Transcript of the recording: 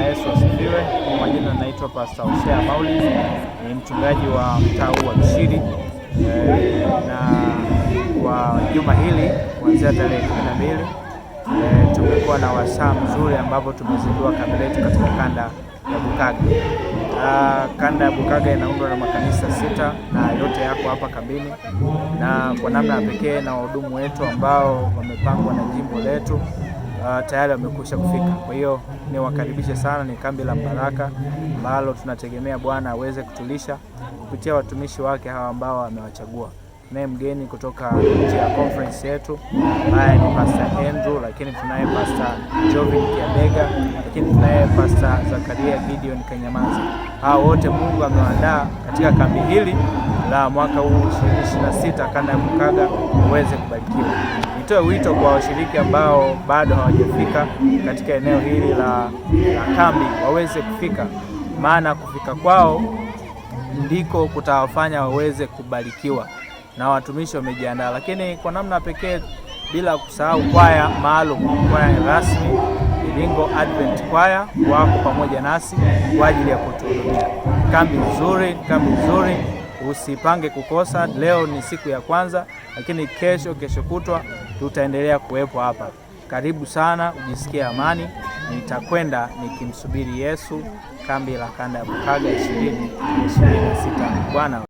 Bwana Yesu asifiwe. Kwa majina naitwa Pastor Hosea Maulid, ni mchungaji wa mtaa wa Kishiri. Na kwa juma hili kuanzia tarehe 12 tumekuwa na wasaa mzuri ambapo tumezindua kambi letu katika kanda ya Bukaga. Kanda ya Bukaga inaundwa na makanisa 6 na yote yako hapa kambini, na kwa namna ya pekee na wahudumu wetu ambao wamepangwa na jimbo letu tayari wamekwisha kufika. Kwa hiyo niwakaribishe sana, ni kambi la baraka ambalo tunategemea Bwana aweze kutulisha kupitia watumishi wake hawa ambao amewachagua. Tunaye mgeni kutoka nje ya conference yetu, haya ni Pastor Andrew, lakini tunaye Pastor Jovin Kiabega, lakini tunaye Pastor Zakaria Gideon Kanyamaza. Hao wote Mungu amewaandaa katika kambi hili la mwaka huu 2026 kanda ya Bukaga uweze kubarikiwa. Nitoe wito kwa washiriki ambao bado hawajafika katika eneo hili la kambi waweze kufika, maana kufika kwao ndiko kutawafanya waweze kubarikiwa, na watumishi wamejiandaa. Lakini kwa namna pekee bila kusahau kwaya maalum, kwaya rasmi Iringo Advent Choir wako pamoja nasi kwa ajili ya kutuhudumia. Kambi nzuri, usipange kukosa. Leo ni siku ya kwanza, lakini kesho kutwa tutaendelea kuwepo hapa. Karibu sana, ujisikie amani. Nitakwenda nikimsubiri Yesu, kambi la kanda ya Bukaga 2026. Bwana